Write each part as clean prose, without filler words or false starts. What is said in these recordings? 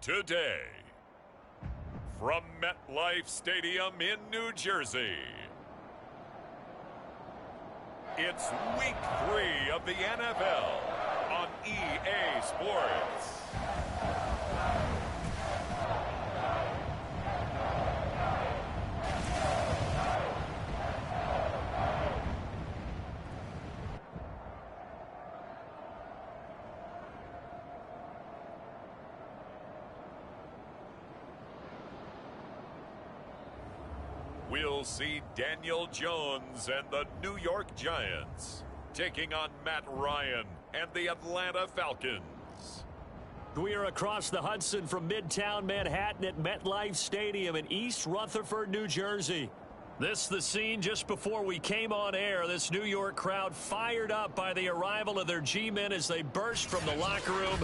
today. From MetLife Stadium in New Jersey, it's Week 3 of the NFL on EA Sports. We'll see Daniel Jones and the New York Giants taking on Matt Ryan and the Atlanta Falcons. We are across the Hudson from Midtown Manhattan at MetLife Stadium in East Rutherford, New Jersey. This the scene just before we came on air. This New York crowd fired up by the arrival of their G-men as they burst from the locker room.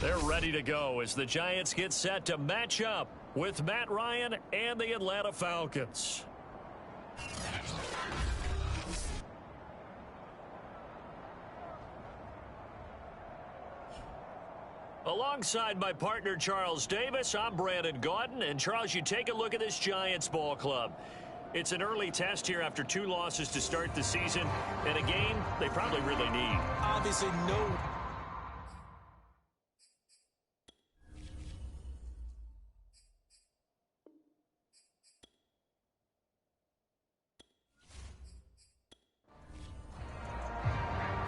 They're ready to go as the Giants get set to match up with Matt Ryan and the Atlanta Falcons. Alongside my partner Charles Davis, I'm Brandon Gaudin. And Charles, you take a look at this Giants ball club. It's an early test here after 2 losses to start the season, and a game they probably really need. Obviously, no.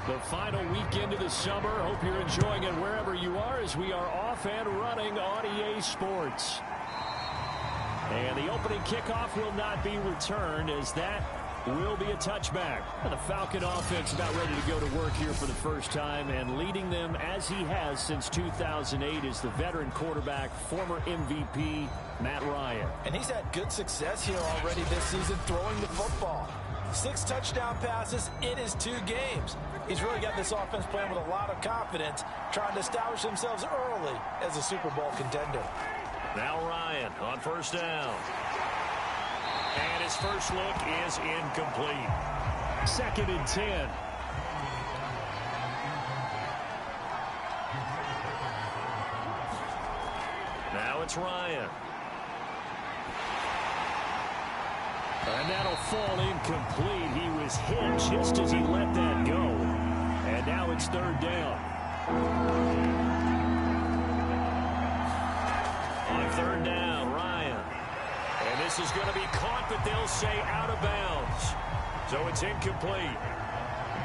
The final weekend of the summer. Hope you're enjoying it wherever you are as we are off and running on EA Sports. And the opening kickoff will not be returned as that will be a touchback. And the Falcon offense about ready to go to work here for the first time, and leading them as he has since 2008 is the veteran quarterback, former MVP, Matt Ryan. And he's had good success here already this season throwing the football. 6 touchdown passes in his 2 games. He's really got this offense playing with a lot of confidence, trying to establish themselves early as a Super Bowl contender. Now Ryan on first down. And his first look is incomplete. 2nd and 10. Now it's Ryan. And that'll fall incomplete. He was hit just as he let that go. And now it's 3rd down. On 3rd down, Ryan. And this is going to be caught, but they'll say out of bounds. So it's incomplete.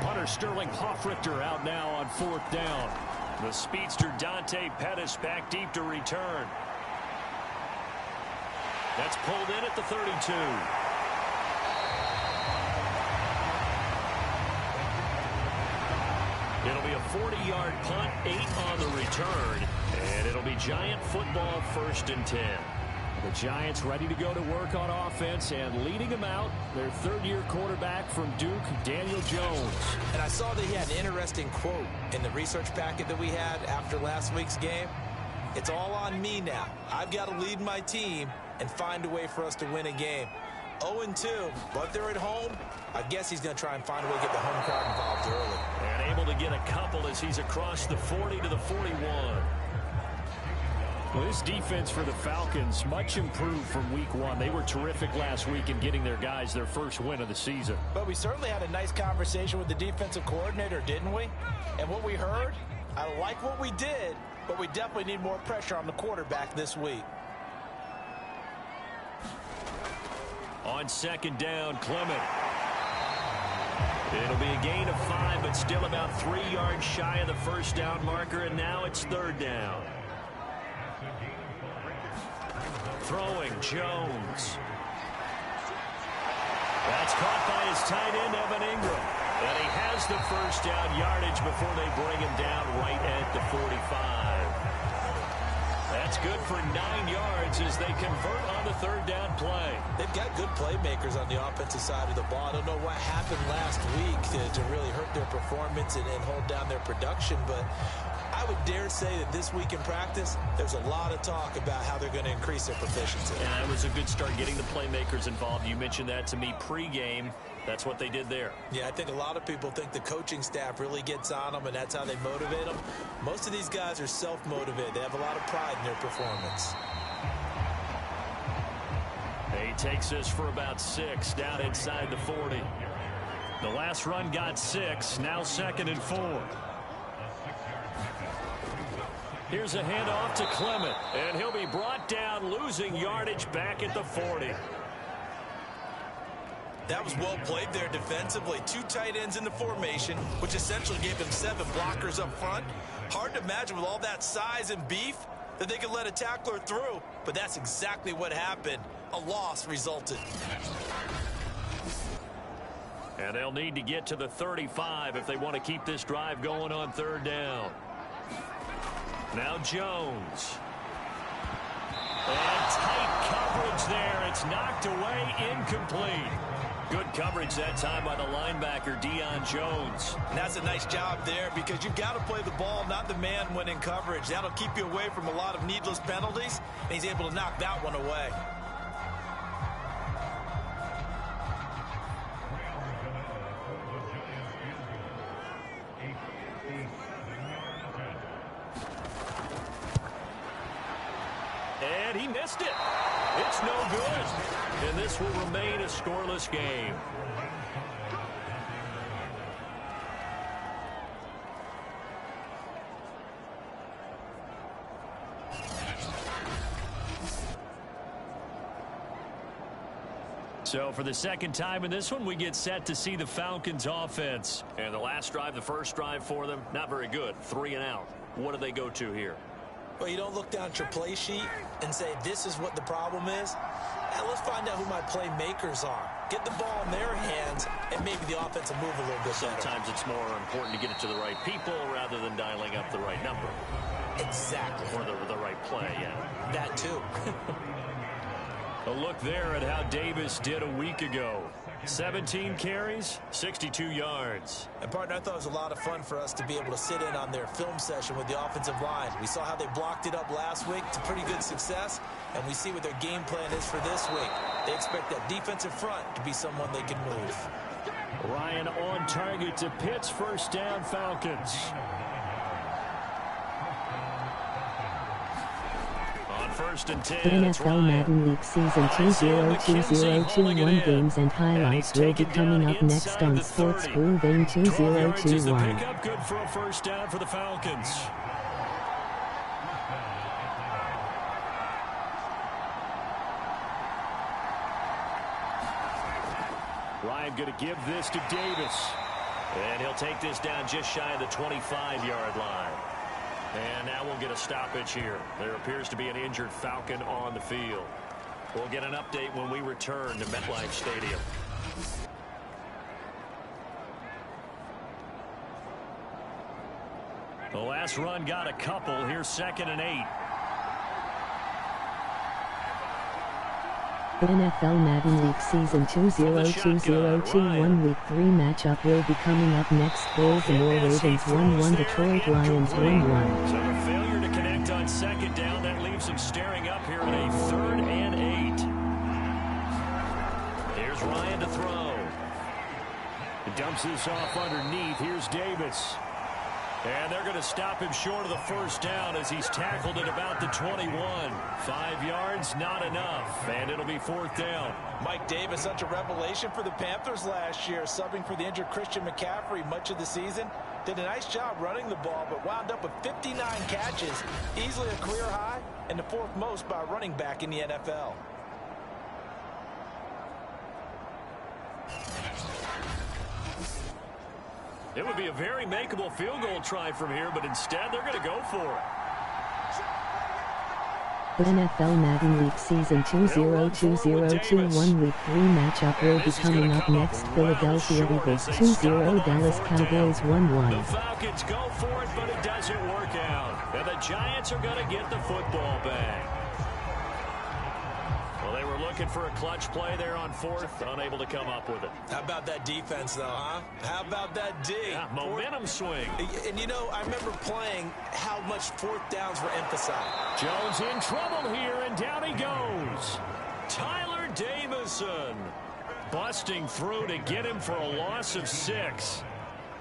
Punter Sterling Hoffrichter out now on 4th down. The speedster Dante Pettis back deep to return. That's pulled in at the 32. It'll be a 40-yard punt, 8 on the return, and it'll be Giant football 1st and 10. The Giants ready to go to work on offense, and leading them out, their 3rd-year quarterback from Duke, Daniel Jones. And I saw that he had an interesting quote in the research packet that we had after last week's game. It's all on me now. I've got to lead my team and find a way for us to win a game. 0-2, but they're at home. I guess he's going to try and find a way to get the home crowd involved early. And able to get a couple as he's across the 40 to the 41. Well, this defense for the Falcons, much improved from week 1. They were terrific last week in getting their guys their first win of the season. But we certainly had a nice conversation with the defensive coordinator, didn't we? And what we heard, I like what we did, but we definitely need more pressure on the quarterback this week. On 2nd down, Clement. It'll be a gain of 5, but still about 3 yards shy of the first down marker, and now it's 3rd down. Throwing, Jones. That's caught by his tight end, Evan Ingram. And he has the first down yardage before they bring him down right at the 45. That's good for 9 yards as they convert on the 3rd down play. They've got good playmakers on the offensive side of the ball. I don't know what happened last week to really hurt their performance and hold down their production, but I would dare say that this week in practice, there's a lot of talk about how they're going to increase their proficiency. And that was a good start getting the playmakers involved. You mentioned that to me pregame. That's what they did there. Yeah, I think a lot of people think the coaching staff really gets on them, and that's how they motivate them. Most of these guys are self-motivated. They have a lot of pride in their performance. He takes this for about 6 down inside the 40. The last run got 6, now 2nd and 4. Here's a handoff to Clement, and he'll be brought down, losing yardage back at the 40. That was well played there defensively. 2 tight ends in the formation, which essentially gave them 7 blockers up front. Hard to imagine with all that size and beef that they could let a tackler through, but that's exactly what happened. A loss resulted. And they'll need to get to the 35 if they want to keep this drive going on 3rd down. Now Jones. And tight coverage there. It's knocked away, incomplete. Good coverage that time by the linebacker, Deion Jones. And that's a nice job there because you've got to play the ball, not the man when in coverage. That'll keep you away from a lot of needless penalties, and he's able to knock that one away. And he missed it. It's no good. And this will remain a scoreless game. So for the 2nd time in this one, we get set to see the Falcons offense. And the last drive, the first drive for them, not very good. 3 and out. What do they go to here? Well, you don't look down at your play sheet and say, this is what the problem is. And let's find out who my playmakers are. Get the ball in their hands, and maybe the offense will move a little bit better. Sometimes it's more important to get it to the right people rather than dialing up the right number. Exactly. Or the right play, yeah. That too. A look there at how Davis did a week ago. 17 carries, 62 yards. And, partner, I thought it was a lot of fun for us to be able to sit in on their film session with the offensive line. We saw how they blocked it up last week to pretty good success, and we see what their game plan is for this week. They expect that defensive front to be someone they can move. Ryan on target to Pitts, 1st down Falcons. On 1st and 10, NFL Madden League Season 202021 games and highlights will be coming up next on Sports Grooving 2021. Pickup good for a 1st down for the Falcons. Ryan going to give this to Davis. And he'll take this down just shy of the 25-yard line. And now we'll get a stoppage here. There appears to be an injured Falcon on the field. We'll get an update when we return to MetLife Stadium. The last run got a couple. Here's 2nd and 8. The NFL Madden League Season 202021 Week 3 matchup will be coming up next. Baltimore Ravens 1-1, Detroit Lions 1-1. So a failure to connect on 2nd down. That leaves them staring up here at a 3rd and 8. Here's Ryan to throw. He dumps this off underneath. Here's Davis. And they're going to stop him short of the 1st down as he's tackled at about the 21. 5 yards, not enough. And it'll be 4th down. Mike Davis, such a revelation for the Panthers last year, subbing for the injured Christian McCaffrey much of the season. Did a nice job running the ball, but wound up with 59 catches, easily a career high, and the 4th most by a running back in the NFL. It would be a very makeable field goal try from here, but instead they're going to go for it. The NFL Madden League Season 202021 Week 3 matchup will be coming up next. Philadelphia Eagles 2-0, Dallas Cowboys 1-1. The Falcons go for it, but it doesn't work out. And the Giants are going to get the football back. Well, they were looking for a clutch play there on 4th, unable to come up with it. How about that defense, though, huh? How about that D? Yeah, momentum swing. And, you know, I remember playing how much 4th downs were emphasized. Jones in trouble here, and down he goes. Tyler Davison. busting through to get him for a loss of 6.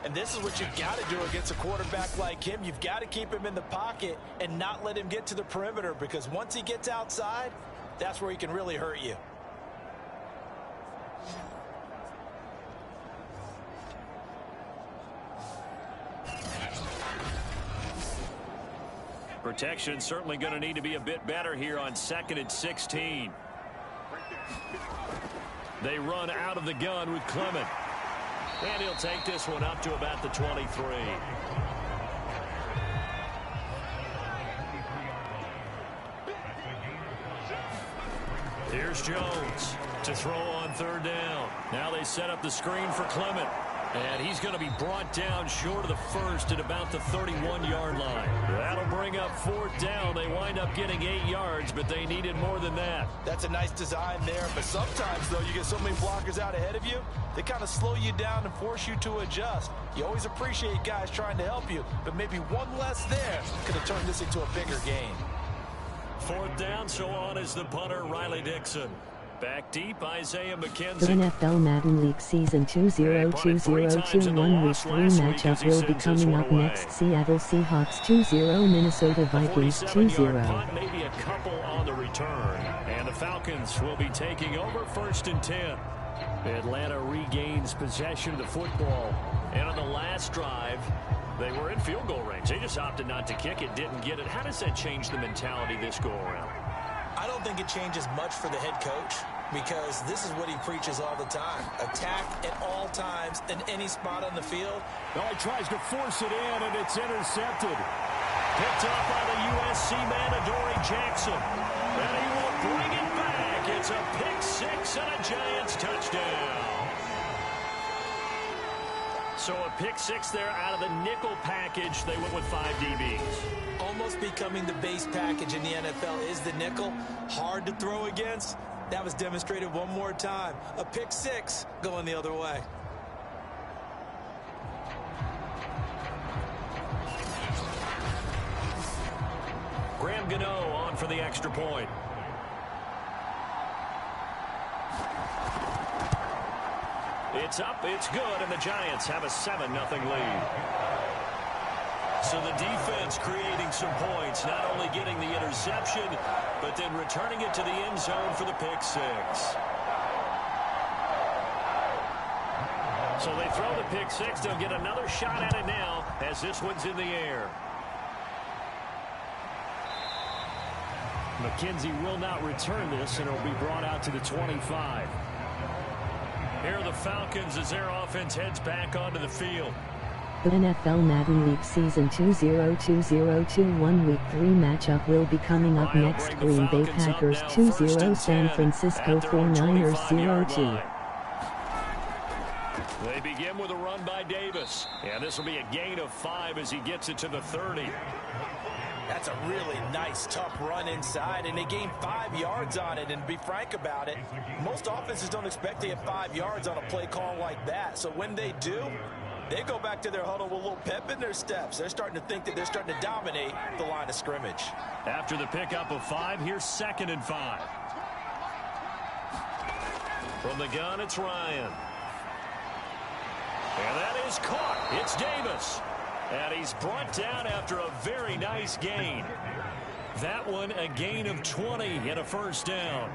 And this is what you've got to do against a quarterback like him. You've got to keep him in the pocket and not let him get to the perimeter, because once he gets outside, that's where he can really hurt you. Protection certainly going to need to be a bit better here on 2nd and 16. They run out of the gun with Clement. And he'll take this one up to about the 23. Here's Jones to throw on 3rd down. Now they set up the screen for Clement. And he's going to be brought down short of the first at about the 31-yard line. That'll bring up 4th down. They wind up getting 8 yards, but they needed more than that. That's a nice design there, but sometimes, though, you get so many blockers out ahead of you, they kind of slow you down and force you to adjust. You always appreciate guys trying to help you, but maybe one less there could have turned this into a bigger game. 4th down, so on is the punter, Riley Dixon. Back deep, Isaiah McKenzie. The NFL Madden League Season 202021 Week 3 matchup will be coming up next. Seattle Seahawks 2-0, Minnesota Vikings 2-0. Maybe a couple on the return. And the Falcons will be taking over 1st and 10. Atlanta regains possession of the football. And on the last drive, they were in field goal range. They just opted not to kick it, didn't get it. How does that change the mentality this go around? I don't think it changes much for the head coach, because this is what he preaches all the time. Attack at all times in any spot on the field. Well, he tries to force it in, and it's intercepted. Picked up by the USC man, Adoree Jackson. And he will bring it back. It's a pick-6 and a Giants touchdown. So a pick-6 there out of the nickel package. They went with 5 DBs. Almost becoming the base package in the NFL is the nickel. Hard to throw against. That was demonstrated one more time. A pick-6 going the other way. Graham Gano on for the extra point. It's up, it's good, and the Giants have a 7-0 lead. So the defense creating some points, not only getting the interception, but then returning it to the end zone for the pick-6. So they throw the pick-6. They'll get another shot at it now as this one's in the air. McKenzie will not return this, and it'll be brought out to the 25. Here are the Falcons as their offense heads back onto the field. The NFL Madden League Season 202021 Week 3 matchup will be coming up next. Green Bay Packers 2-0, San Francisco 49ers 0-2. They begin with a run by Davis. And this will be a gain of 5 as he gets it to the 30. That's a really nice, tough run inside, and they gained 5 yards on it. And to be frank about it, most offenses don't expect to get 5 yards on a play call like that. So when they do, they go back to their huddle with a little pep in their steps. They're starting to think that they're starting to dominate the line of scrimmage. After the pickup of 5, here's 2nd and 5. From the gun, it's Ryan. And that is caught. It's Davis. And he's brought down after a very nice gain. That one a gain of 20 and a 1st down.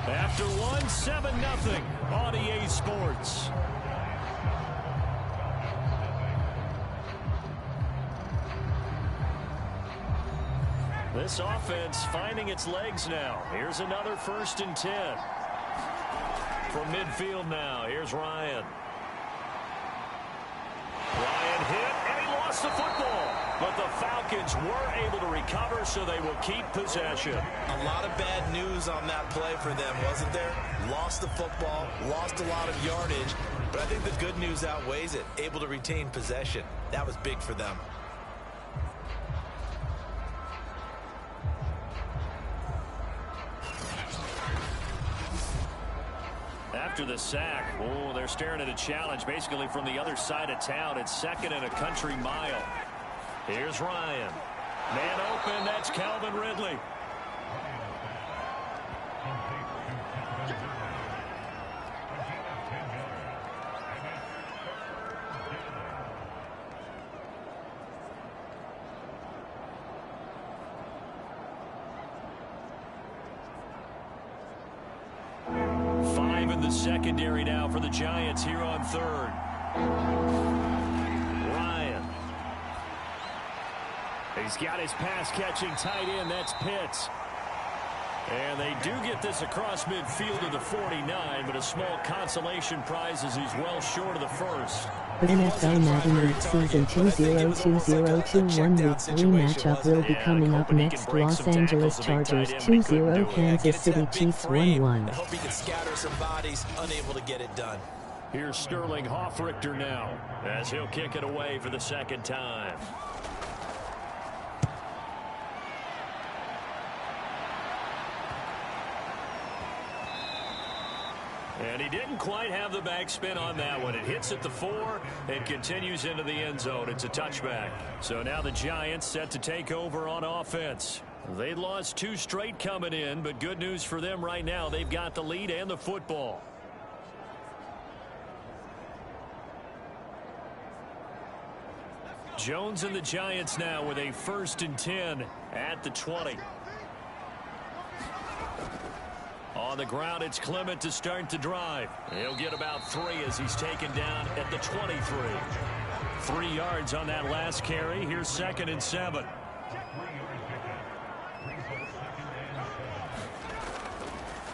After one, 7-0 on EA Sports. This offense finding its legs now. Here's another 1st and 10. From midfield now, here's Ryan. Ryan hit, and he lost the football. But the Falcons were able to recover, so they will keep possession. A lot of bad news on that play for them, wasn't there? Lost the football, lost a lot of yardage, but I think the good news outweighs it. Able to retain possession. That was big for them. After the sack, oh, they're staring at a challenge basically from the other side of town. It's 2nd and a country mile. Here's Ryan. Man open, that's Calvin Ridley. Secondary now for the Giants here on 3rd. Ryan. He's got his pass-catching tight end. That's Pitts. And they do get this across midfield to the 49, but a small consolation prize as he's well short of the first. The NFL Madden League Season 202021 Week 3 matchup will be coming up next. Los Angeles Chargers 2-0, Kansas City Chiefs 1-1. I hope he can scatter some bodies, unable to get it done. Here's Sterling Hoffrichter now, as he'll kick it away for the 2nd time. And he didn't quite have the backspin on that one. It hits at the 4 and continues into the end zone. It's a touchback. So now the Giants set to take over on offense. They lost 2 straight coming in, but good news for them right now. They've got the lead and the football. Jones and the Giants now with a 1st and 10 at the 20. On the ground, it's Clement to start the drive. He'll get about 3 as he's taken down at the 23. 3 yards on that last carry. Here's 2nd and 7.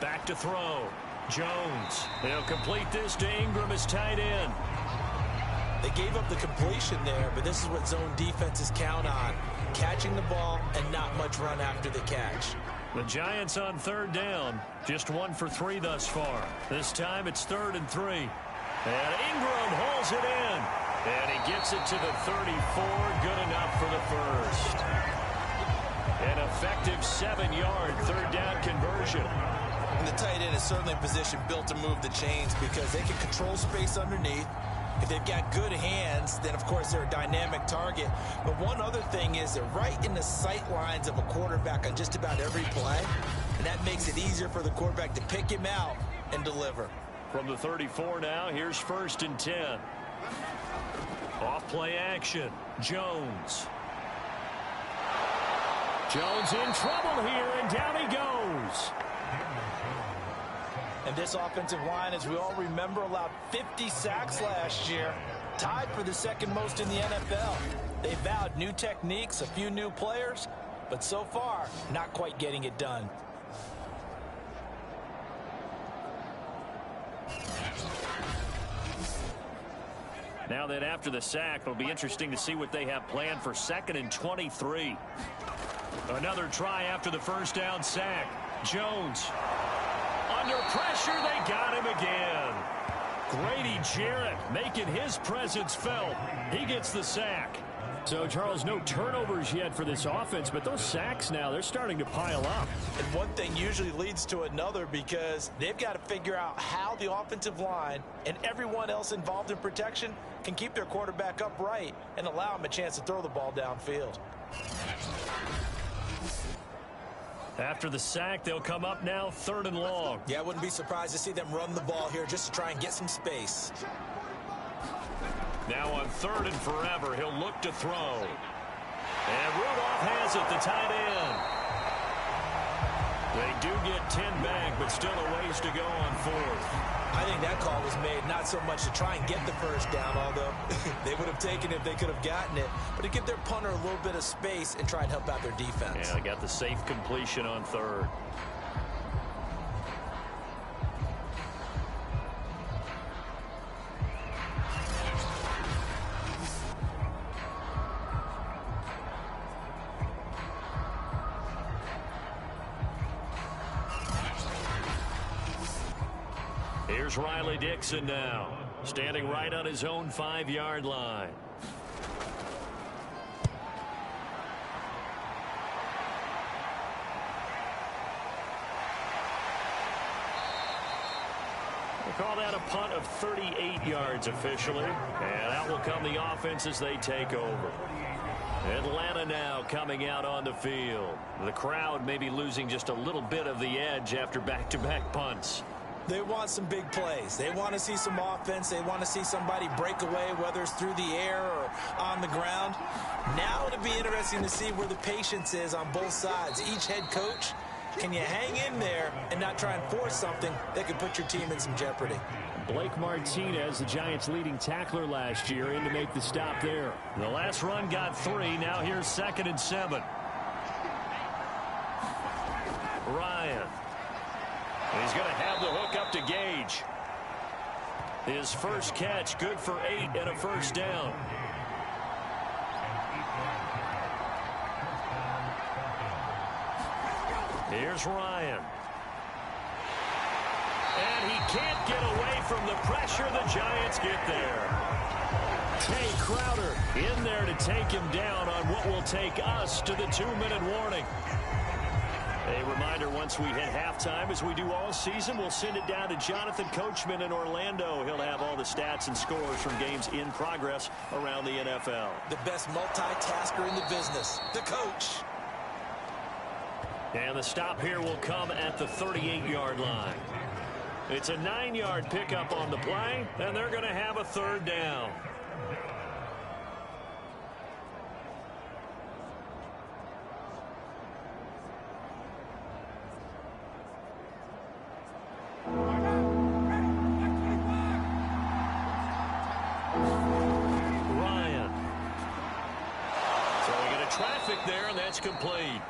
Back to throw. Jones. He'll complete this to Ingram as tight end. They gave up the completion there, but this is what zone defenses count on. Catching the ball and not much run after the catch. The Giants on 3rd down. Just 1 for 3 thus far. This time it's 3rd and 3. And Ingram hauls it in. And he gets it to the 34. Good enough for the first. An effective 7-yard 3rd down conversion. And the tight end is certainly a position built to move the chains because they can control space underneath. If they've got good hands, then, of course, they're a dynamic target. But one other thing is they're right in the sight lines of a quarterback on just about every play. And that makes it easier for the quarterback to pick him out and deliver. From the 34 now, here's 1st and 10. Off play action. Jones. Jones in trouble here, and down he goes. And this offensive line, as we all remember, allowed 50 sacks last year. Tied for the 2nd most in the NFL. They vowed new techniques, a few new players, but so far, not quite getting it done. Now that after the sack, it'll be interesting to see what they have planned for 2nd and 23. Another try after the 1st down sack. Jones. Under pressure, they got him again. Grady Jarrett making his presence felt. He gets the sack. So, Charles, no turnovers yet for this offense, but those sacks now, they're starting to pile up. And one thing usually leads to another because they've got to figure out how the offensive line and everyone else involved in protection can keep their quarterback upright and allow him a chance to throw the ball downfield. After the sack, they'll come up now 3rd and long. Yeah, I wouldn't be surprised to see them run the ball here just to try and get some space. Now on 3rd and forever, he'll look to throw. And Rudolph has it, the tight end. They do get 10 back, but still a ways to go on 4th. I think that call was made not so much to try and get the 1st down, although they would have taken it if they could have gotten it, but to give their punter a little bit of space and try and help out their defense. Yeah, they got the safe completion on 3rd. Here's Riley Dixon now, standing right on his own 5-yard line. Call that a punt of 38 yards officially. And out will come the offense as they take over. Atlanta now coming out on the field. The crowd may be losing just a little bit of the edge after back-to-back punts. They want some big plays. They want to see some offense. They want to see somebody break away, whether it's through the air or on the ground. Now it'll be interesting to see where the patience is on both sides. Each head coach, can you hang in there and not try and force something that could put your team in some jeopardy? Blake Martinez, the Giants' leading tackler last year, in to make the stop there. The last run got 3. Now here's 2nd and 7. Ryan. He's going to have the hook up to Gage. His first catch, good for 8 and a first down. Here's Ryan. And he can't get away from the pressure. The Giants get there. Tay Crowder in there to take him down on what will take us to the 2-minute warning. A reminder, once we hit halftime, as we do all season, we'll send it down to Jonathan Coachman in Orlando. He'll have all the stats and scores from games in progress around the NFL. The best multitasker in the business, the coach. And the stop here will come at the 38-yard line. It's a 9-yard pickup on the play, and they're going to have a 3rd down. Ryan. Throwing into traffic there, and that's complete.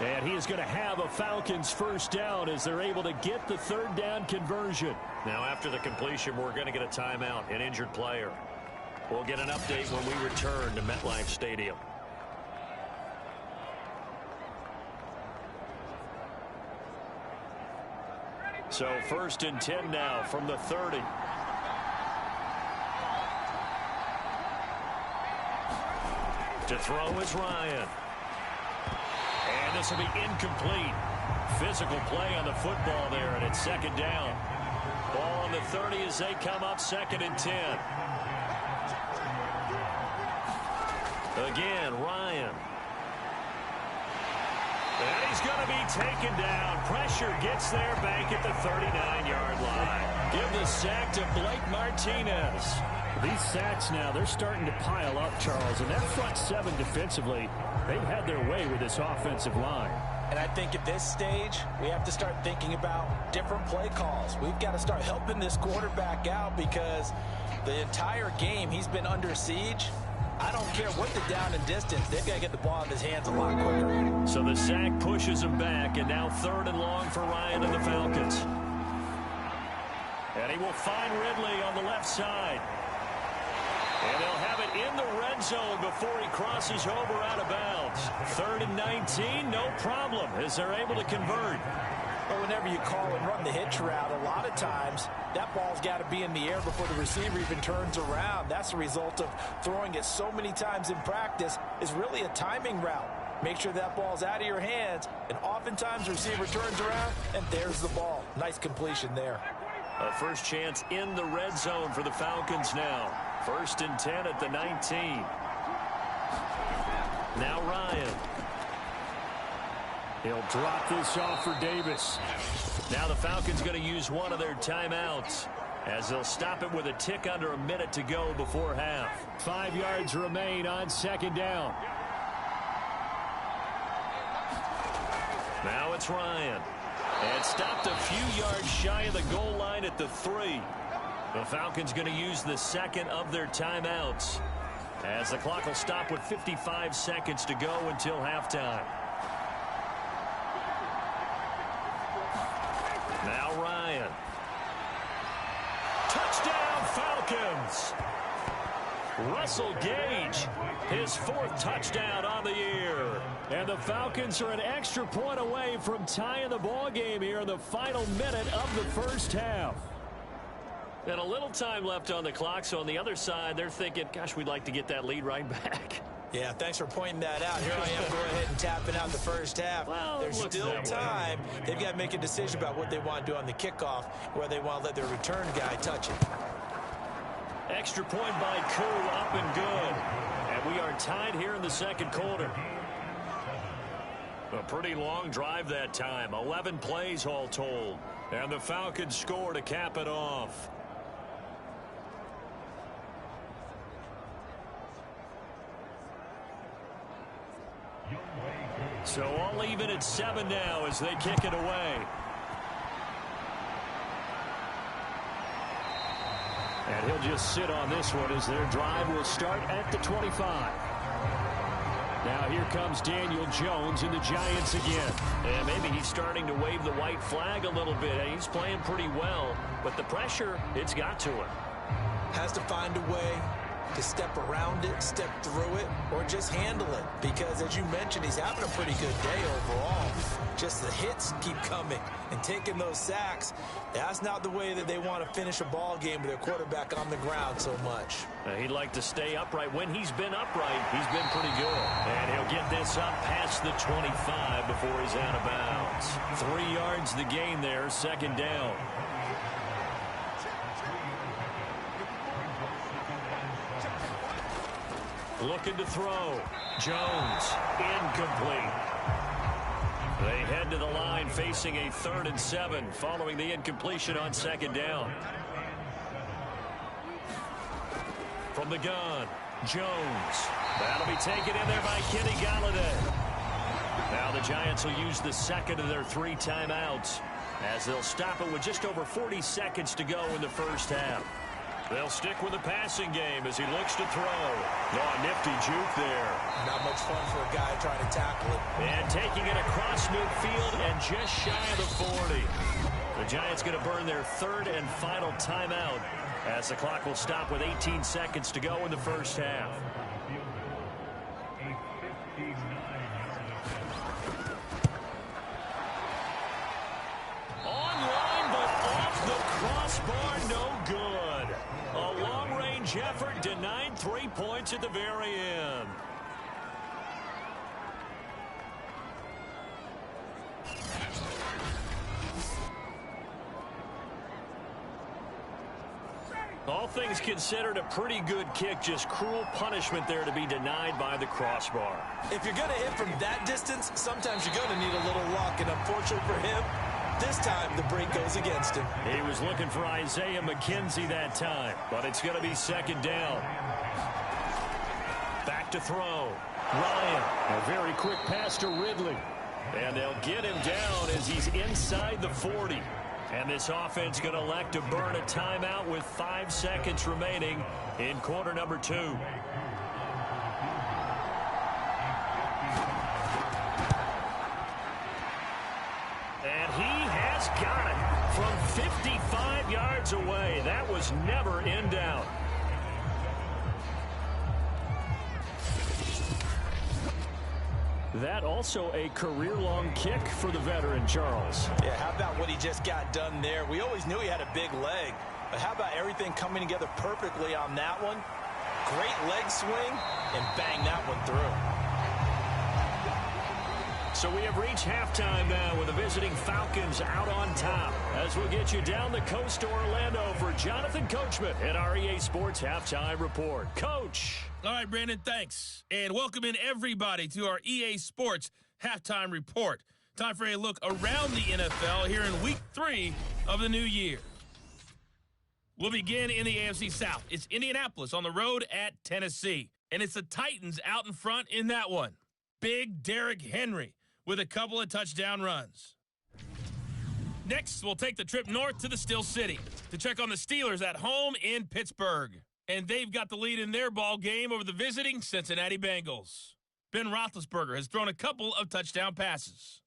And he is going to have a Falcons first down as they're able to get the 3rd down conversion. Now, after the completion, we're going to get a timeout, an injured player. We'll get an update when we return to MetLife Stadium. So 1st and 10 now from the 30. To throw is Ryan. And this will be incomplete. Physical play on the football there, and it's 2nd down. Ball on the 30 as they come up 2nd and 10. Again, Ryan. And he's going to be taken down. Pressure gets there back at the 39-yard line. Give the sack to Blake Martinez. These sacks now, they're starting to pile up, Charles. And that front 7 defensively, they've had their way with this offensive line. And I think at this stage, we have to start thinking about different play calls. We've got to start helping this quarterback out because the entire game he's been under siege. I don't care what the down and distance. They've got to get the ball in his hands a lot quicker. So the sack pushes him back, and now 3rd and long for Ryan and the Falcons. And he will find Ridley on the left side. And they'll have it in the red zone before he crosses over out of bounds. 3rd and 19, no problem, as they're able to convert. Well, whenever you call and run the hitch route, a lot of times that ball's got to be in the air before the receiver even turns around. That's the result of throwing it so many times in practice. Is really a timing route. Make sure that ball's out of your hands, and oftentimes the receiver turns around, and there's the ball. Nice completion there. A first chance in the red zone for the Falcons now. 1st and 10 at the 19. Now Ryan. He'll drop this off for Davis. Now the Falcons going to use one of their timeouts as they'll stop it with a tick under a minute to go before half. 5 yards remain on 2nd down. Now it's Ryan. And stopped a few yards shy of the goal line at the 3. The Falcons going to use the 2nd of their timeouts as the clock will stop with 55 seconds to go until halftime. Now Ryan. Touchdown Falcons. Russell Gage, his 4th touchdown on the year. And the Falcons are an extra point away from tying the ball game here in the final minute of the first half. And a little time left on the clock, so on the other side, they're thinking, gosh, we'd like to get that lead right back. Yeah, thanks for pointing that out. Here I am going ahead and tapping out the first half. Well, there's still time. They've got to make a decision about what they want to do on the kickoff, where they want to let their return guy touch it. Extra point by Koo, up and good. And we are tied here in the second quarter. A pretty long drive that time. 11 plays all told. And the Falcons score to cap it off. So all even at 7 now as they kick it away. And he'll just sit on this one as their drive will start at the 25. Now here comes Daniel Jones and the Giants again. And maybe he's starting to wave the white flag a little bit. He's playing pretty well, but the pressure, it's got to him. Has to find a way to step around it, step through it, or just handle it. Because, as you mentioned, he's having a pretty good day overall. Just the hits keep coming and taking those sacks. That's not the way that they want to finish a ball game with their quarterback on the ground so much. He'd like to stay upright. When he's been upright, he's been pretty good. And he'll get this up past the 25 before he's out of bounds. 3 yards the gain there, second down. Looking to throw. Jones, incomplete. They head to the line facing a 3rd and 7 following the incompletion on second down. From the gun, Jones. That'll be taken in there by Kenny Galladay. Now the Giants will use the second of their 3 timeouts as they'll stop it with just over 40 seconds to go in the first half. They'll stick with the passing game as he looks to throw. Oh, nifty juke there. Not much fun for a guy trying to tackle it. And taking it across midfield and just shy of the 40. The Giants going to burn their 3rd and final timeout as the clock will stop with 18 seconds to go in the first half. Online, but off the crossbar, no good. A long-range effort denied 3 points at the very end. All things considered, a pretty good kick. Just cruel punishment there to be denied by the crossbar. If you're going to hit from that distance, sometimes you're going to need a little luck. And unfortunately for him, this time the break goes against him. He was looking for Isaiah McKenzie that time, but it's going to be second down. Back to throw. Ryan, a very quick pass to Ridley. And they'll get him down as he's inside the 40. And this offense going to elect to burn a timeout with 5 seconds remaining in quarter number 2. And he has got it from 55 yards away. That was never in doubt. That also a career-long kick for the veteran, Charles. Yeah, how about what he just got done there? We always knew he had a big leg, but how about everything coming together perfectly on that one? Great leg swing, and bang that one through. So we have reached halftime now with the visiting Falcons out on top. As we'll get you down the coast to Orlando for Jonathan Coachman at our EA Sports Halftime Report. Coach. All right, Brandon, thanks. And welcome in everybody to our EA Sports Halftime Report. Time for a look around the NFL here in Week 3 of the new year. We'll begin in the AFC South. It's Indianapolis on the road at Tennessee. And it's the Titans out in front in that one. Big Derrick Henry with a couple of touchdown runs. Next, we'll take the trip north to the Steel City to check on the Steelers at home in Pittsburgh. And they've got the lead in their ball game over the visiting Cincinnati Bengals. Ben Roethlisberger has thrown a couple of touchdown passes.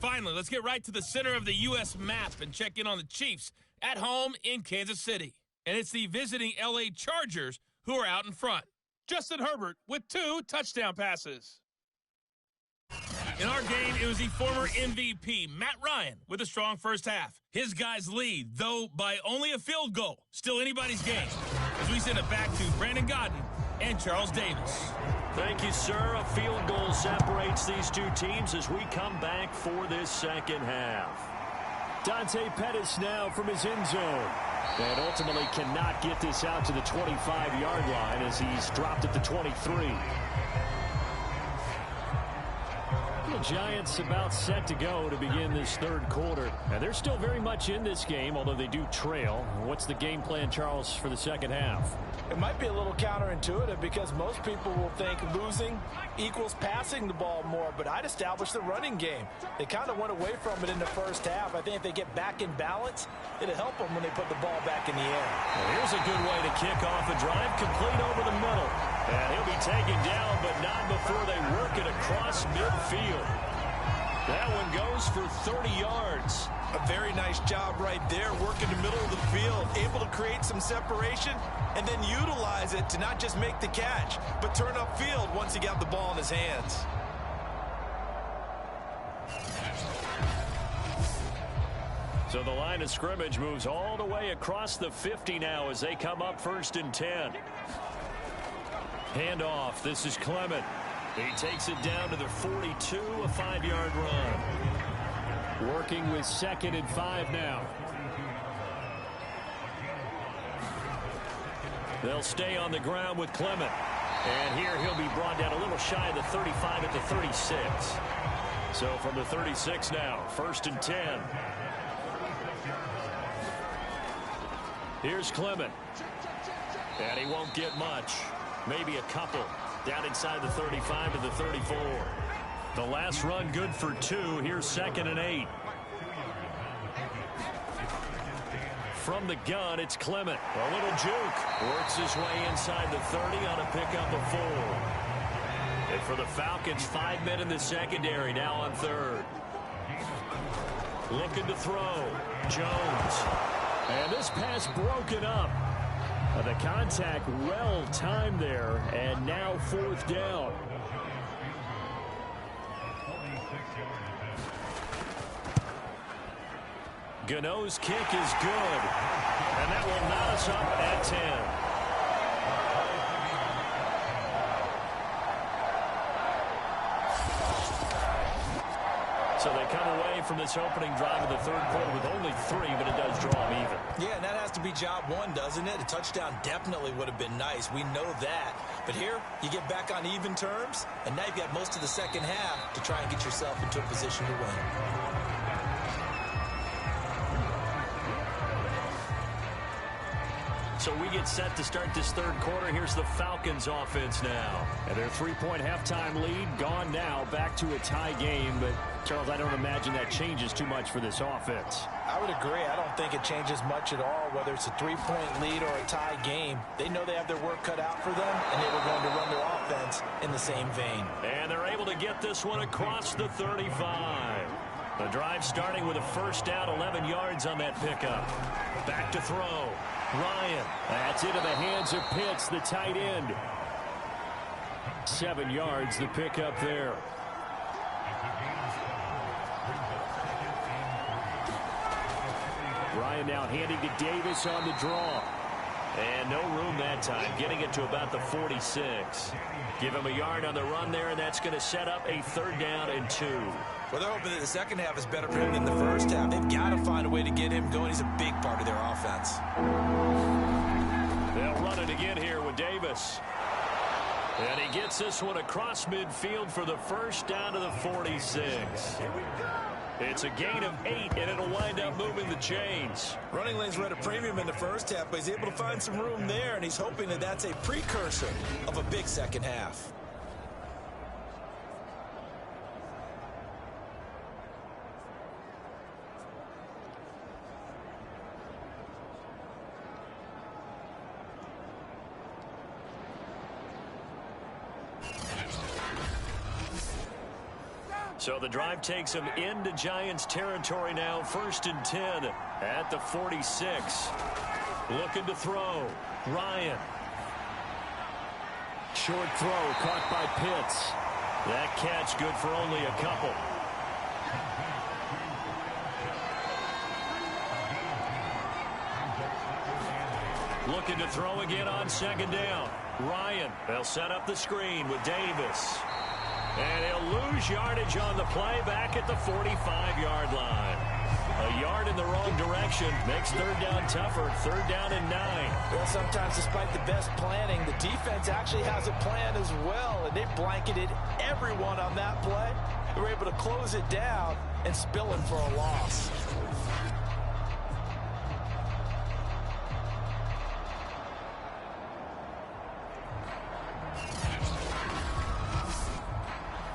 Finally, let's get right to the center of the U.S. map and check in on the Chiefs at home in Kansas City. And it's the visiting L.A. Chargers who are out in front. Justin Herbert with 2 touchdown passes. In our game it was the former MVP, Matt Ryan, with a strong first half. His guys lead, though by only a field goal. Still anybody's game. As we send it back to Brandon Godden and Charles Davis. Thank you, sir. A field goal separates these two teams as we come back for this second half. Dante Pettis now from his end zone. And ultimately cannot get this out to the 25-yard line as he's dropped at the 23. The Giants about set to go to begin this third quarter. And they're still very much in this game, although they do trail. What's the game plan, Charles, for the second half? It might be a little counterintuitive because most people will think losing equals passing the ball more, but I'd establish the running game. They kind of went away from it in the first half. I think if they get back in balance, it'll help them when they put the ball back in the air. Well, here's a good way to kick off a drive, complete over the middle. And he'll be taken down, but not before they work it across midfield. That one goes for 30 yards. A very nice job right there, working the middle of the field, able to create some separation and then utilize it to not just make the catch, but turn upfield once he got the ball in his hands. So the line of scrimmage moves all the way across the 50 now as they come up 1st and 10. Handoff. This is Clement. He takes it down to the 42, a 5-yard run. Working with 2nd and 5 now. They'll stay on the ground with Clement. And here he'll be brought down a little shy of the 35 at the 36. So from the 36 now, 1st and 10. Here's Clement. And he won't get much. Maybe a couple. Down inside the 35 to the 34. The last run good for 2. Here's 2nd and 8. From the gun, it's Clement. A little juke. Works his way inside the 30 on a pickup of 4. And for the Falcons, 5 men in the secondary now on 3rd. Looking to throw. Jones. And this pass broken up. The contact well timed there, and now 4th down. Gano's kick is good, and that will knot us up at 10. So they come away from this opening drive of the third quarter with only 3, but it does draw them even. Yeah, and that has to be job 1, doesn't it? A touchdown definitely would have been nice. We know that. But here, you get back on even terms, and now you've got most of the second half to try and get yourself into a position to win. So we get set to start this third quarter. Here's the Falcons offense now. And their 3-point halftime lead gone now, back to a tie game. But, Charles, I don't imagine that changes too much for this offense. I would agree. I don't think it changes much at all, whether it's a 3-point lead or a tie game. They know they have their work cut out for them, and they were going to run their offense in the same vein. And they're able to get this one across the 35. The drive starting with a first down, 11 yards on that pickup. Back to throw. Ryan. That's into the hands of Pitts, the tight end. 7 yards, the pickup there. Ryan now handing to Davis on the draw. And no room that time, getting it to about the 46. Give him a yard on the run there, and that's going to set up a 3rd down and 2. Well, they're hoping that the second half is better for him than the first half. They've got to find a way to get him going. He's a big part of their offense. They'll run it again here with Davis. And he gets this one across midfield for the first down to the 46. It's a gain of 8, and it'll wind up moving the chains. Running lanes were at a premium in the first half, but he's able to find some room there, and he's hoping that that's a precursor of a big second half. So the drive takes him into Giants territory now. 1st and 10 at the 46. Looking to throw. Ryan. Short throw caught by Pitts. That catch good for only a couple. Looking to throw again on second down. Ryan, they'll set up the screen with Davis. And he'll lose yardage on the play back at the 45-yard line. A yard in the wrong direction makes third down tougher. Third down and 9. Well, sometimes despite the best planning, the defense actually has a plan as well, and they blanketed everyone on that play. They were able to close it down and spill it for a loss.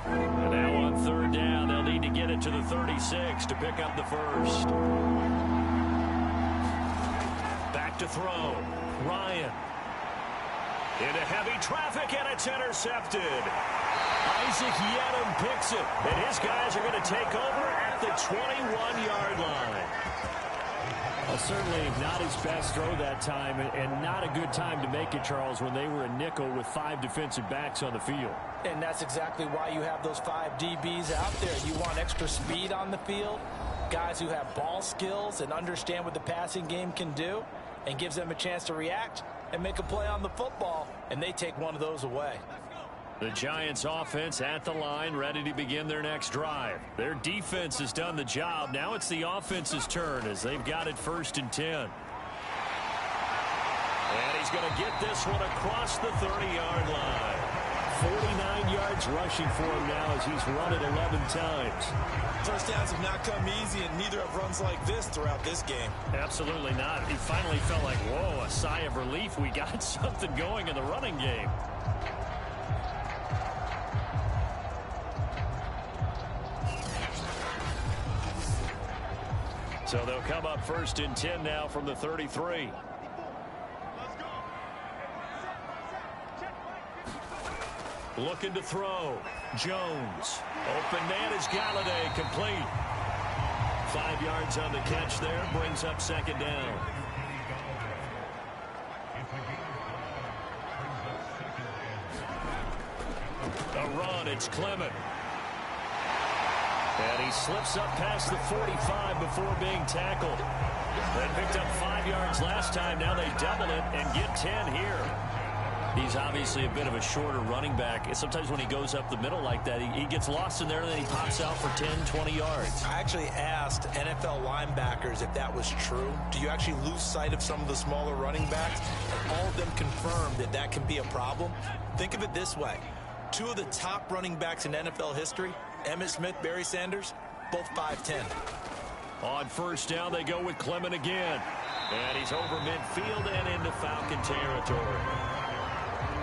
And now on third down, they'll need to get it to the 36 to pick up the first. Back to throw. Ryan. Into heavy traffic, and it's intercepted. Isaac Yedem picks it, and his guys are going to take over at the 21-yard line. Well, certainly not his best throw that time, and not a good time to make it, Charles, when they were a nickel with 5 defensive backs on the field. And that's exactly why you have those 5 DBs out there. You want extra speed on the field, guys who have ball skills and understand what the passing game can do, and gives them a chance to react and make a play on the football, and they take one of those away. The Giants offense at the line, ready to begin their next drive. Their defense has done the job. Now it's the offense's turn as they've got it 1st and 10. And he's going to get this one across the 30-yard line. 49 yards rushing for him now as he's run it 11 times. First downs have not come easy, and neither have runs like this throughout this game. Absolutely not. He finally felt like, whoa, a sigh of relief. We got something going in the running game. So they'll come up 1st and 10 now from the 33. Looking to throw. Jones. Open man is Galladay, complete. 5 yards on the catch there. Brings up 2nd down. A run. It's Clement. And he slips up past the 45 before being tackled. They picked up 5 yards last time. Now they double it and get 10 here. He's obviously a bit of a shorter running back. And sometimes when he goes up the middle like that, he gets lost in there, and then he pops out for 10, 20 yards. I actually asked NFL linebackers if that was true. Do you actually lose sight of some of the smaller running backs? And all of them confirmed that that can be a problem. Think of it this way. 2 of the top running backs in NFL history, Emmitt Smith, Barry Sanders, both 5'10". On 1st down, they go with Clement again. And he's over midfield and into Falcon territory.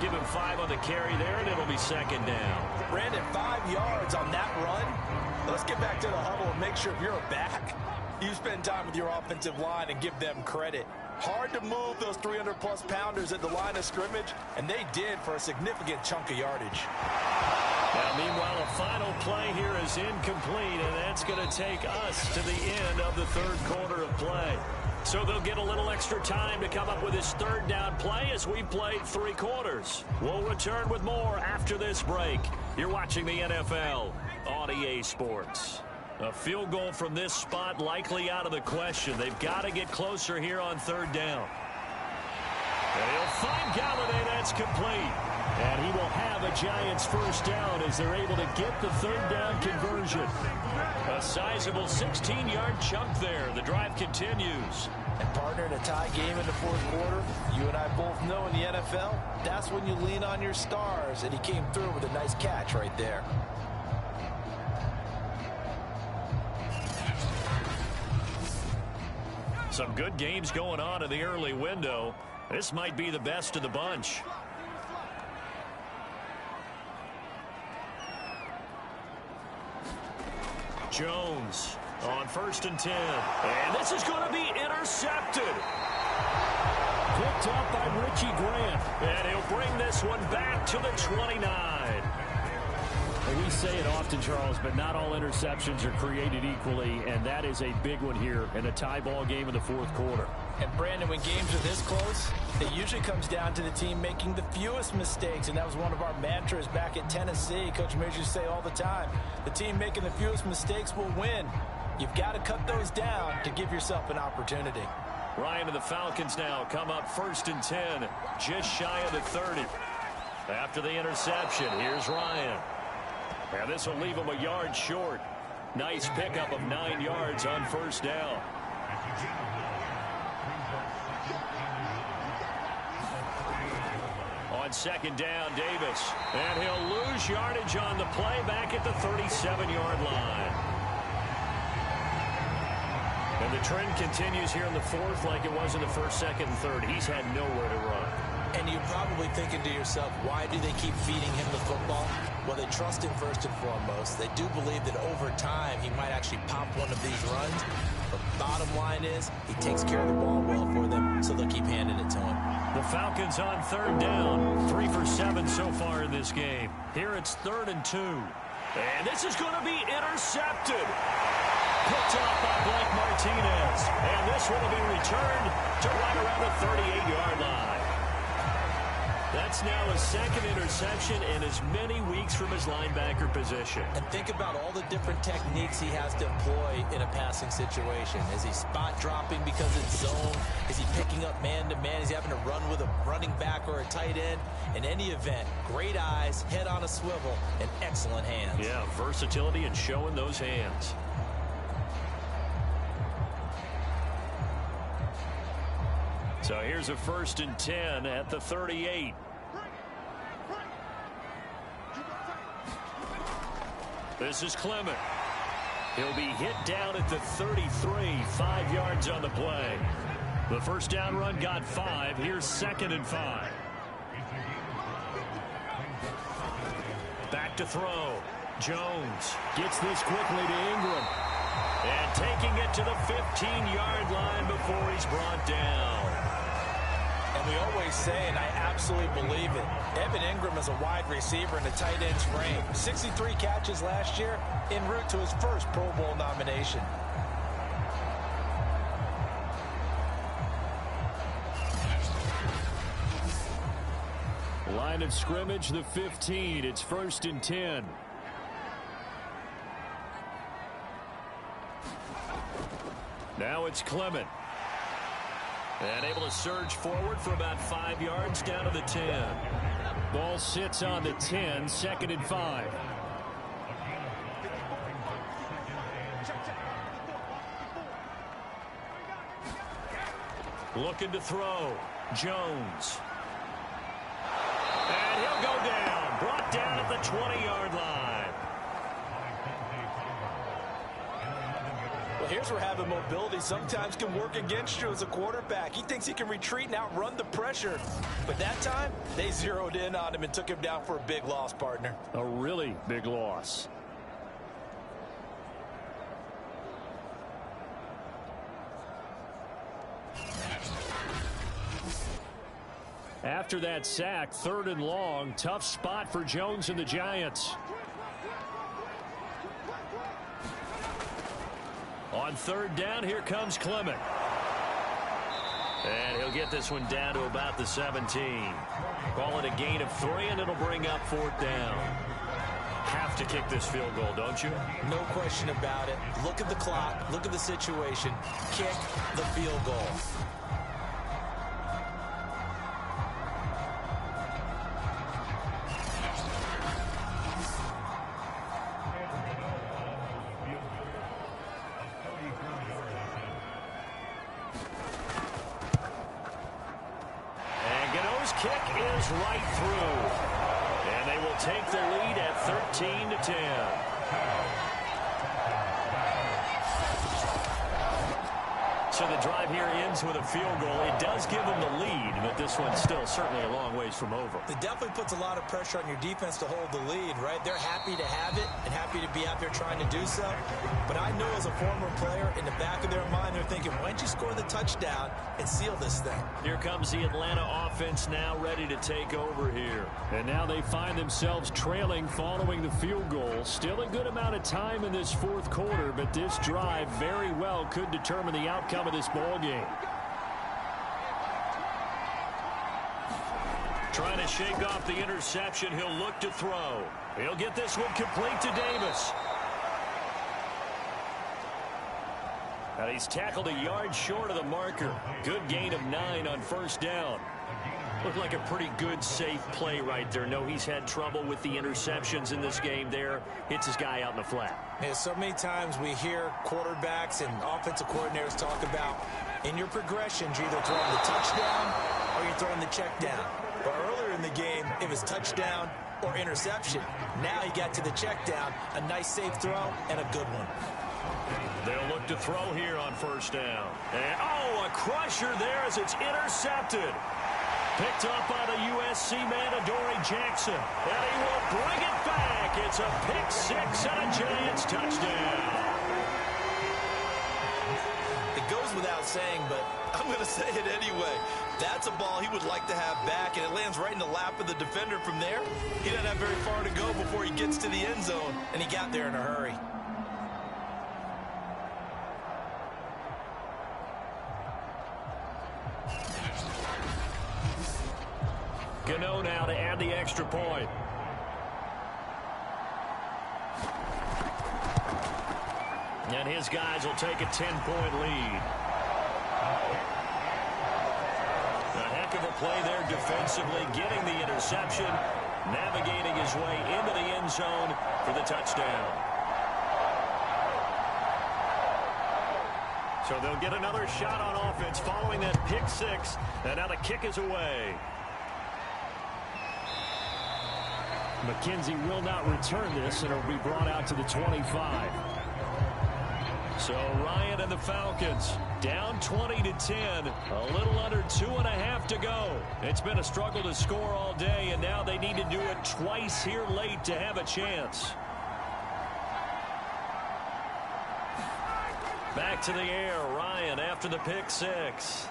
Give him 5 on the carry there, and it'll be 2nd down. Brandon, 5 yards on that run. Let's get back to the huddle and make sure if you're a back, you spend time with your offensive line and give them credit. Hard to move those 300-plus pounders at the line of scrimmage, and they did for a significant chunk of yardage. Now, meanwhile, a final play here is incomplete, and that's going to take us to the end of the 3rd quarter of play. So they'll get a little extra time to come up with his 3rd down play as we played 3 quarters. We'll return with more after this break. You're watching the NFL on EA Sports. A field goal from this spot likely out of the question. They've got to get closer here on 3rd down. And he'll find Galladay. That's complete. And he will have a Giants 1st down as they're able to get the 3rd down conversion. A sizable 16-yard chunk there. The drive continues. And partner, in a tie game in the 4th quarter, you and I both know in the NFL, that's when you lean on your stars. And he came through with a nice catch right there. Some good games going on in the early window. This might be the best of the bunch. Jones on 1st and 10. And this is going to be intercepted. Picked up by Richie Grant. And he'll bring this one back to the 29. We say it often, Charles, but not all interceptions are created equally, and that is a big one here in a tie ball game in the 4th quarter. And, Brandon, when games are this close, it usually comes down to the team making the fewest mistakes, and that was one of our mantras back at Tennessee. Coach Mears used to say all the time, the team making the fewest mistakes will win. You've got to cut those down to give yourself an opportunity. Ryan and the Falcons now come up 1st and 10, just shy of the 30. After the interception, here's Ryan. And this will leave him a yard short. Nice pickup of 9 yards on 1st down. On 2nd down, Davis. And he'll lose yardage on the play back at the 37-yard line. And the trend continues here in the 4th like it was in the 1st, 2nd, and 3rd. He's had nowhere to run. And you're probably thinking to yourself, why do they keep feeding him the football? Well, they trust him first and foremost. They do believe that over time he might actually pop one of these runs. But bottom line is he takes care of the ball well for them, so they'll keep handing it to him. The Falcons on 3rd down. 3 for 7 so far in this game. Here it's 3rd and 2. And this is going to be intercepted. Picked up by Blake Martinez. And this will be returned to right around the 38-yard line. That's now his 2nd interception in as many weeks from his linebacker position. And think about all the different techniques he has to employ in a passing situation. Is he spot dropping because it's zone? Is he picking up man-to-man? Is he having to run with a running back or a tight end? In any event, great eyes, head on a swivel, and excellent hands. Yeah, versatility and showing those hands. So here's a 1st and 10 at the 38. This is Clement. He'll be hit down at the 33, 5 yards on the play. The 1st down run got 5. Here's 2nd and 5. Back to throw. Jones gets this quickly to Ingram. And taking it to the 15-yard line before he's brought down. And we always say, and I absolutely believe it, Evan Ingram is a wide receiver in the tight end's frame. 63 catches last year, en route to his first Pro Bowl nomination. Line of scrimmage, the 15. It's 1st and 10. Now it's Clement. And able to surge forward for about 5 yards down to the 10. Ball sits on the 10, 2nd and 5. Looking to throw. Jones. And he'll go down. Brought down at the 20-yard line. Here's where having mobility sometimes can work against you as a quarterback. He thinks he can retreat and outrun the pressure. But that time, they zeroed in on him and took him down for a big loss, partner. A really big loss. After that sack, 3rd and long, tough spot for Jones and the Giants. On 3rd down, here comes Clement. And he'll get this one down to about the 17. Call it a gain of 3, and it'll bring up 4th down. Have to kick this field goal, don't you? No question about it. Look at the clock. Look at the situation. Kick the field goal. Right through. And they will take the lead at 13-10. So the drive here ends with a field goal. It does give them the lead, but this one's still certainly a long ways from over. It definitely puts a lot of pressure on your defense to hold the lead, right? They're happy to have it and happy to be out there trying to do so. But I know as a former player, in the back of their mind, they're thinking, why don't you score the touchdown and seal this thing? Here comes the Atlanta offense now ready to take over here. And now they find themselves trailing following the field goal. Still a good amount of time in this 4th quarter, but this drive very well could determine the outcome of this ball game. Trying to shake off the interception. He'll look to throw. He'll get this one complete to Davis. And he's tackled a yard short of the marker. Good gain of 9 on first down. Looked like a pretty good, safe play right there. No, he's had trouble with the interceptions in this game there. Hits his guy out in the flat. Yeah, so many times we hear quarterbacks and offensive coordinators talk about in your progressions, you're either throwing the touchdown or you're throwing the check down. But earlier in the game, it was touchdown or interception. Now he got to the check down, a nice safe throw and a good one. They'll look to throw here on first down. And, oh, a crusher there as it's intercepted. Picked up by the USC man, Adoree Jackson. And he will bring it back. It's a pick six and a Giants touchdown. It goes without saying, but I'm going to say it anyway. That's a ball he would like to have back, and it lands right in the lap of the defender from there. He doesn't have very far to go before he gets to the end zone, and he got there in a hurry. Gano now to add the extra point. And his guys will take a 10-point lead. A heck of a play there defensively, getting the interception, navigating his way into the end zone for the touchdown. So they'll get another shot on offense following that pick six, and now the kick is away. McKenzie will not return this, and it'll be brought out to the 25. So Ryan and the Falcons down 20-10, a little under 2.5 to go. It's been a struggle to score all day, and now they need to do it twice here late to have a chance. Back to the air, Ryan after the pick six.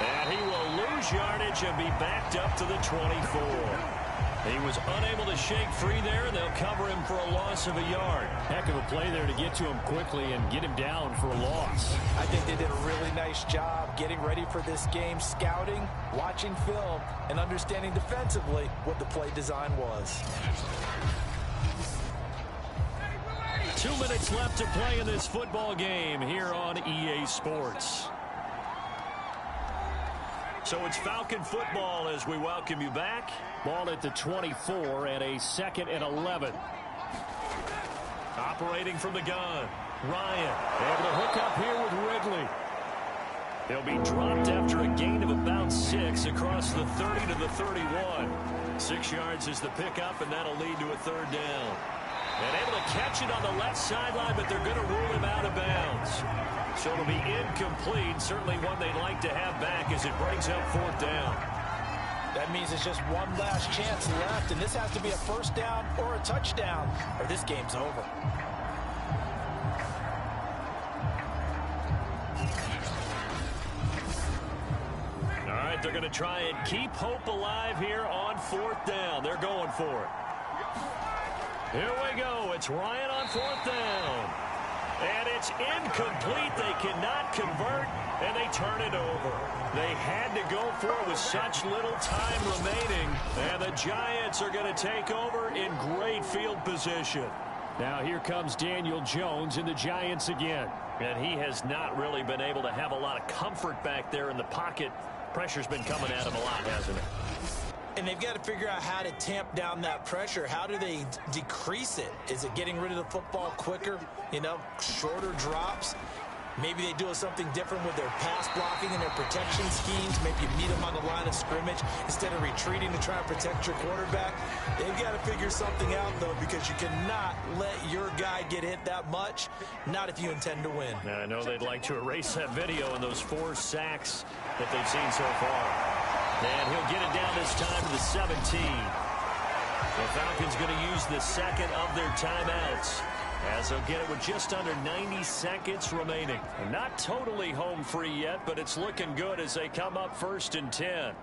And he will lose yardage and be backed up to the 24. He was unable to shake free there, and they'll cover him for a loss of a yard. Heck of a play there to get to him quickly and get him down for a loss. I think they did a really nice job getting ready for this game, scouting, watching film, and understanding defensively what the play design was. 2 minutes left to play in this football game here on EA Sports. So it's Falcon football as we welcome you back. Ball at the 24 and a 2nd and 11. Operating from the gun, Ryan. Able to hook up here with Ridley. They'll be dropped after a gain of about 6 across the 30 to the 31. 6 yards is the pickup, and that'll lead to a third down. And able to catch it on the left sideline, but they're going to rule him out of bounds. So it'll be incomplete. Certainly one they'd like to have back as it brings up 4th down. That means it's just one last chance left, and this has to be a first down or a touchdown, or this game's over. All right, they're going to try and keep hope alive here on 4th down. They're going for it. Here we go. It's Ryan on 4th down. And it's incomplete. They cannot convert, and they turn it over. They had to go for it with such little time remaining, and the Giants are going to take over in great field position. Now here comes Daniel Jones and the Giants again. And he has not really been able to have a lot of comfort back there in the pocket. Pressure's been coming at him a lot, hasn't it? And they've got to figure out how to tamp down that pressure. How do they decrease it? Is it getting rid of the football quicker? You know, shorter drops? Maybe they do something different with their pass blocking and their protection schemes. Maybe you meet them on the line of scrimmage instead of retreating to try and protect your quarterback. They've got to figure something out, though, because you cannot let your guy get hit that much, not if you intend to win. I know they'd like to erase that video and those 4 sacks that they've seen so far. And he'll get it down this time to the 17. The Falcons going to use the second of their timeouts, as they'll get it with just under 90 seconds remaining. Not totally home free yet, but it's looking good as they come up 1st and 10.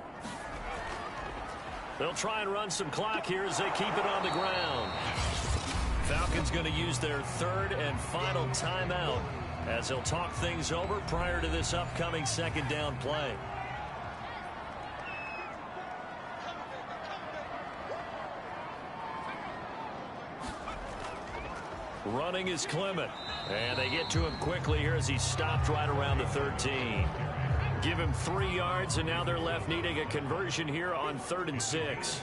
They'll try and run some clock here as they keep it on the ground. Falcons going to use their 3rd and final timeout as they'll talk things over prior to this upcoming 2nd down play. Running is Clement. And they get to him quickly here as he stopped right around the 13. Give him 3 yards, and now they're left needing a conversion here on 3rd and 6.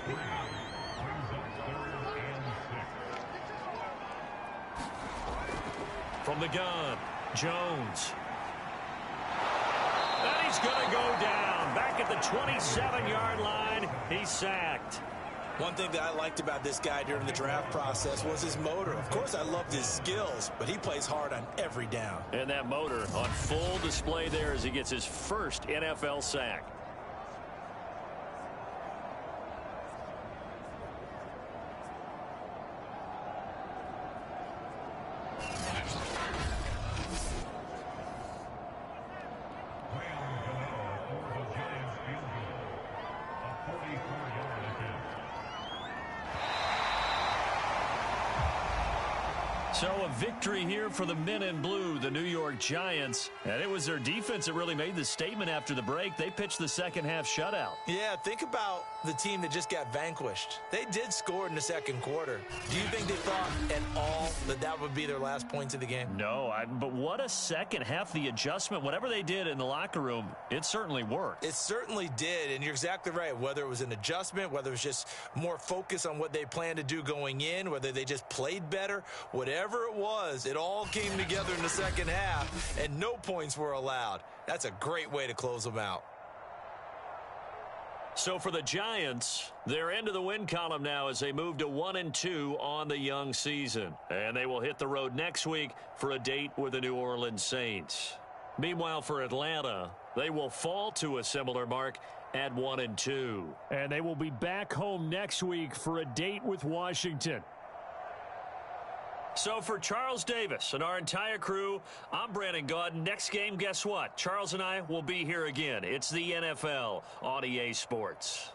From the gun, Jones. And he's going to go down. Back at the 27-yard line, he's sacked. One thing that I liked about this guy during the draft process was his motor. Of course, I loved his skills, but he plays hard on every down. And that motor on full display there as he gets his first NFL sack. So a victory here for the men in blue, the New York Giants. And it was their defense that really made the statement after the break. They pitched the second half shutout. Yeah, think about the team that just got vanquished. They did score in the second quarter. Do you think they thought at all that that would be their last points of the game? No, but what a second half. The adjustment, whatever they did in the locker room, it certainly worked. It certainly did, and you're exactly right. Whether it was an adjustment, whether it was just more focus on what they planned to do going in, whether they just played better, whatever it was, it all came together in the second half, and no points were allowed. That's a great way to close them out. So for the Giants, they're into the win column now as they move to 1-2 on the young season. And they will hit the road next week for a date with the New Orleans Saints. Meanwhile, for Atlanta, they will fall to a similar mark at 1-2. And they will be back home next week for a date with Washington. So for Charles Davis and our entire crew, I'm Brandon Gaudin. Next game, guess what? Charles and I will be here again. It's the NFL on EA Sports.